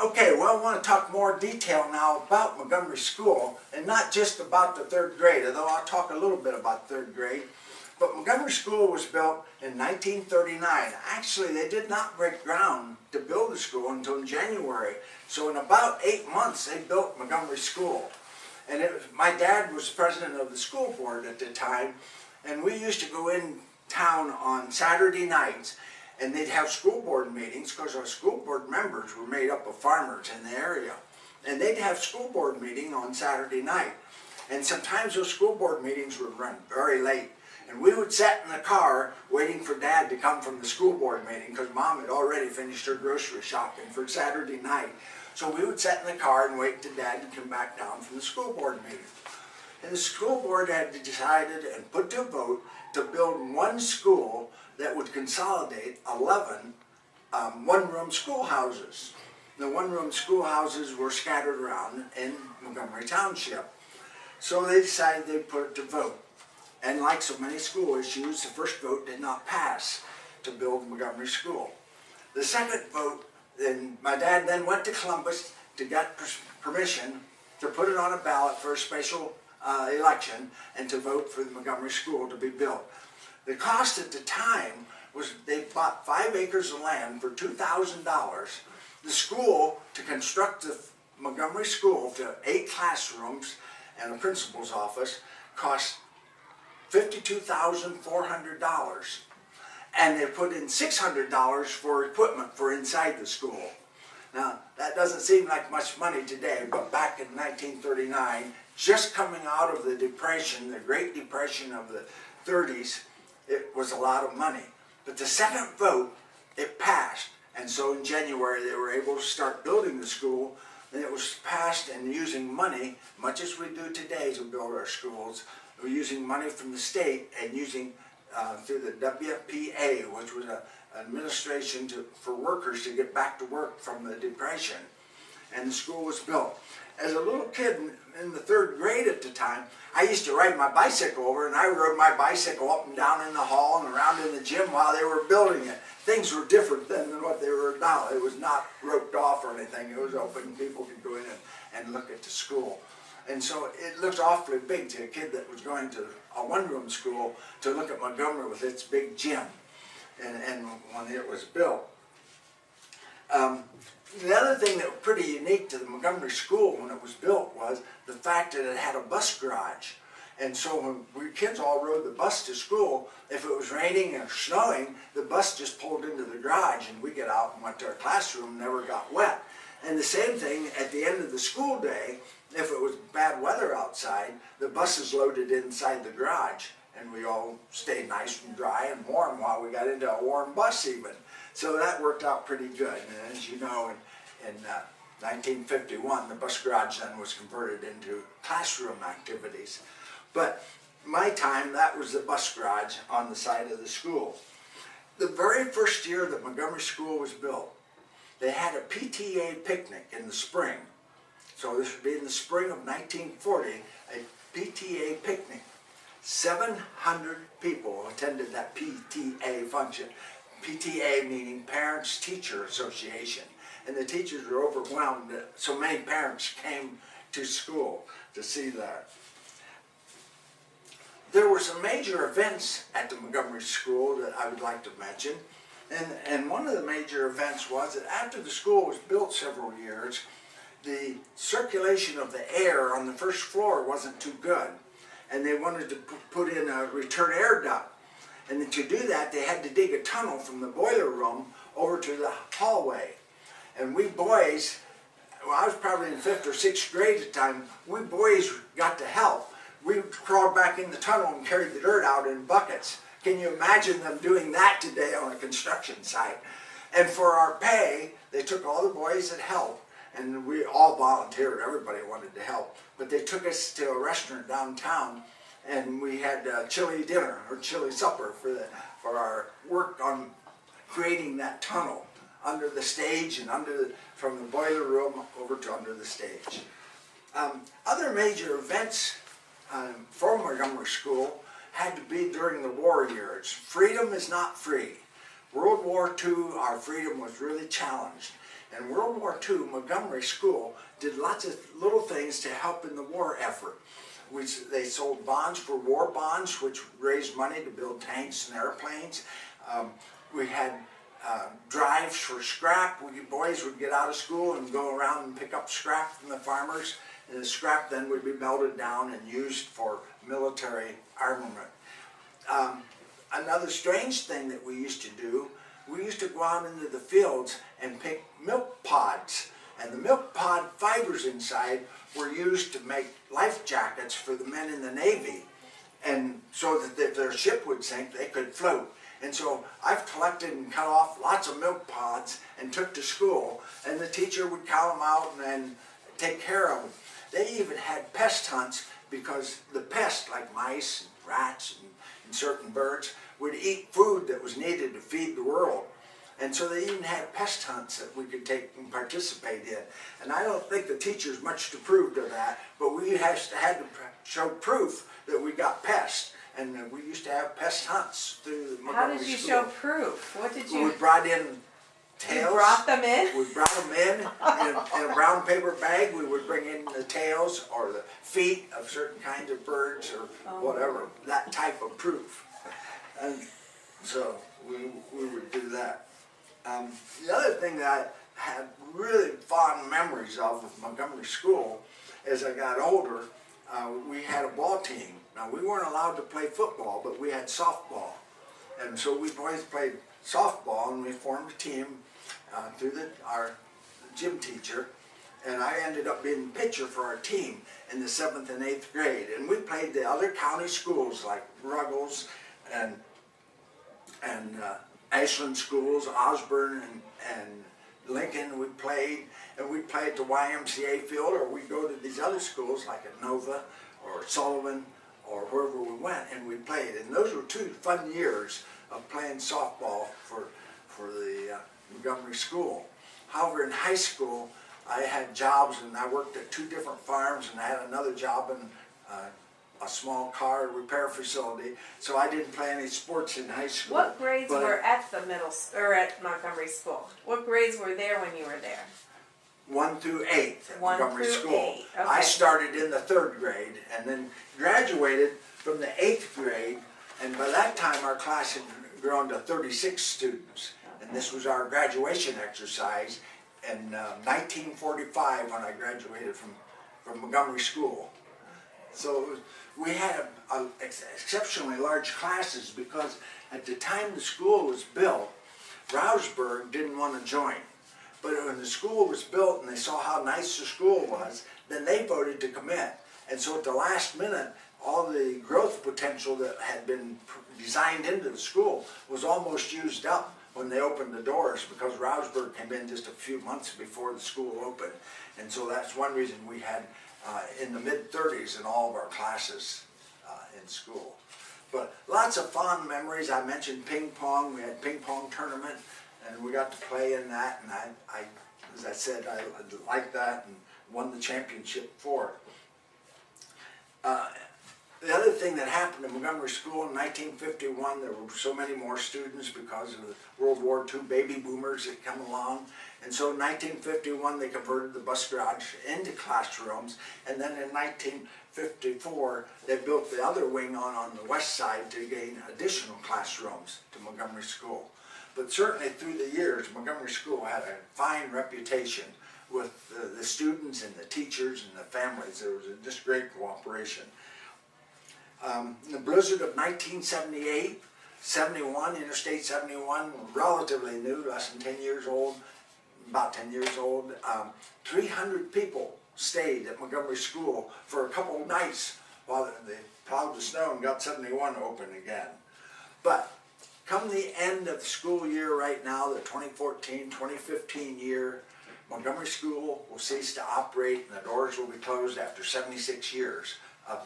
Okay, well, I want to talk more detail now about Montgomery School, and not just about the third grade, although I'll talk a little bit about third grade. But Montgomery School was built in 1939. Actually, they did not break ground to build the school until January. So in about 8 months, they built Montgomery School. And my dad was president of the school board at the time, and we used to go in town on Saturday nights, and they'd have school board meetings because our school board members were made up of farmers in the area. And they'd have school board meeting on Saturday night. And sometimes those school board meetings would run very late. And we would sit in the car waiting for Dad to come from the school board meeting because Mom had already finished her grocery shopping for Saturday night. So we would sit in the car and wait till Dad to come back down from the school board meeting. And the school board had decided and put to a vote to build one school that would consolidate 11 one-room schoolhouses. The one-room schoolhouses were scattered around in Montgomery Township. So they decided they'd put it to vote. And like so many school issues, the first vote did not pass to build Montgomery School. The second vote, then my dad then went to Columbus to get permission to put it on a ballot for a special election and to vote for the Montgomery School to be built. The cost at the time was they bought 5 acres of land for $2,000. The school, to construct the Montgomery School to 8 classrooms and a principal's office, cost $52,400. And they put in $600 for equipment for inside the school. Now, that doesn't seem like much money today, but back in 1939, just coming out of the Depression, the Great Depression of the 30s, it was a lot of money. But the second vote, it passed. And so in January, they were able to start building the school. And it was passed and using money, much as we do today to build our schools. We're using money from the state and using through the WPA, which was an administration for workers to get back to work from the Depression. And the school was built. As a little kid in the third grade at the time, I used to ride my bicycle over, and I rode my bicycle up and down in the hall and around in the gym while they were building it. Things were different then than what they were now. It was not roped off or anything. It was open. People could go in and look at the school. And so it looked awfully big to a kid that was going to a one-room school to look at Montgomery with its big gym and when it was built. The other thing that was pretty unique to the Montgomery School when it was built was the fact that it had a bus garage. And so when we kids all rode the bus to school, if it was raining or snowing, the bus just pulled into the garage and we get out and went to our classroom, never got wet. And the same thing at the end of the school day, if it was bad weather outside, the buses loaded inside the garage and we all stayed nice and dry and warm while we got into a warm bus even. So that worked out pretty good. And as you know, in 1951, the bus garage then was converted into classroom activities. But my time, that was the bus garage on the side of the school. The very first year that Montgomery School was built, they had a PTA picnic in the spring. So this would be in the spring of 1940, a PTA picnic. 700 people attended that PTA function. PTA meaning Parents Teacher Association. And the teachers were overwhelmed that so many parents came to school to see that. There were some major events at the Montgomery School that I would like to mention. And one of the major events was that after the school was built several years, the circulation of the air on the first floor wasn't too good. And they wanted to put in a return air duct. And to do that, they had to dig a tunnel from the boiler room over to the hallway. And we boys, well, I was probably in 5th or 6th grade at the time, we boys got to help. We crawled back in the tunnel and carried the dirt out in buckets. Can you imagine them doing that today on a construction site? And for our pay, they took all the boys that helped, and we all volunteered, everybody wanted to help. But they took us to a restaurant downtown, and we had chili dinner or chili supper for our work on creating that tunnel under the stage and from the boiler room over to under the stage. Other major events for Montgomery School had to be during the war years. Freedom is not free. World War II, our freedom was really challenged. In World War II, Montgomery School did lots of little things to help in the war effort. They sold bonds for war bonds, which raised money to build tanks and airplanes. We had drives for scrap. Boys would get out of school and go around and pick up scrap from the farmers, and the scrap then would be melted down and used for military armament. Another strange thing that we used to do, we used to go out into the fields and pick milk pods, and the milk pod fibers inside were used to make life jackets for the men in the Navy, and so that if their ship would sink, they could float. And so I've collected and cut off lots of milk pods and took to school, and the teacher would count them out and take care of them. They even had pest hunts because the pests, like mice and rats and certain birds, would eat food that was needed to feed the world. And so they even had pest hunts that we could take and participate in. And I don't think the teachers much approved of that, but we had to show proof that we got pests. And we used to have pest hunts through the Montgomery How did you School. show proof? What did you... We brought in tails. You brought them in? We brought them in a brown paper bag. We would bring in the tails or the feet of certain kinds of birds or whatever, that type of proof. And so we would do that. The other thing that I had really fond memories of with Montgomery School, as I got older, we had a ball team. Now, we weren't allowed to play football, but we had softball. And so we boys played softball, and we formed a team through our gym teacher. And I ended up being pitcher for our team in the 7th and 8th grade. And we played the other county schools like Ruggles and Ashland schools, Osborne and Lincoln. We played, and we'd play at the YMCA field, or we'd go to these other schools like at Nova or Sullivan or wherever we went, and we played. And those were 2 fun years of playing softball for the Montgomery School. However, in high school, I had jobs, and I worked at 2 different farms, and I had another job in a small car repair facility, so I didn't play any sports in high school. What grades were at the at Montgomery School? What grades were there when you were there? 1 through 8 at Montgomery School. 8. Okay. I started in the 3rd grade and then graduated from the 8th grade, and by that time our class had grown to 36 students. And this was our graduation exercise in 1945 when I graduated from Montgomery School. So we had exceptionally large classes because at the time the school was built, Rouseburg didn't want to join. But when the school was built and they saw how nice the school was, then they voted to commit. And so at the last minute, all the growth potential that had been designed into the school was almost used up when they opened the doors, because Rouseburg came in just a few months before the school opened. And so that's one reason we had in the mid-30s in all of our classes in school. But lots of fond memories. I mentioned ping pong. We had ping pong tournament, and we got to play in that. And I as I said, I liked that and won the championship for it. The other thing that happened in Montgomery School in 1951, there were so many more students because of the World War II baby boomers that come along. And so in 1951, they converted the bus garage into classrooms. And then in 1954, they built the other wing on the west side to gain additional classrooms to Montgomery School. But certainly through the years, Montgomery School had a fine reputation with the students and the teachers and the families. There was just great cooperation. In the blizzard of 1978, 71, Interstate 71, relatively new, less than 10 years old, about 10 years old, 300 people stayed at Montgomery School for a couple of nights while they plowed the snow and got 71 open again. But come the end of the school year right now, the 2014-2015 year, Montgomery School will cease to operate and the doors will be closed after 76 years of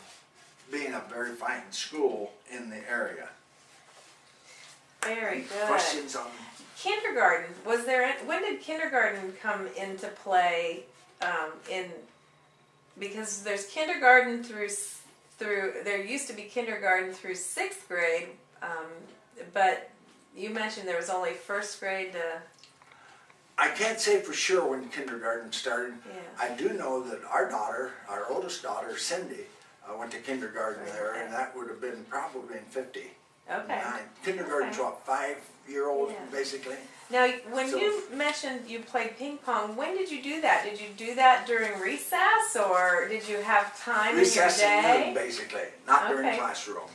being a very fine school in the area. Very good. Questions on kindergarten? Was there? When did kindergarten come into play? Because there's kindergarten through there used to be kindergarten through 6th grade, but You mentioned there was only first grade to, I can't say for sure when kindergarten started. yeah. I do know that our daughter, our oldest daughter, Cindy, went to kindergarten there, and that would have been probably in 50. Okay. Kindergarten's Okay. what, 5-year-old Yeah. basically? Now, when So- you mentioned you played ping pong, when did you do that? Did you do that during recess, or did you have time Recess in your and noon day? basically, not during Okay. classroom.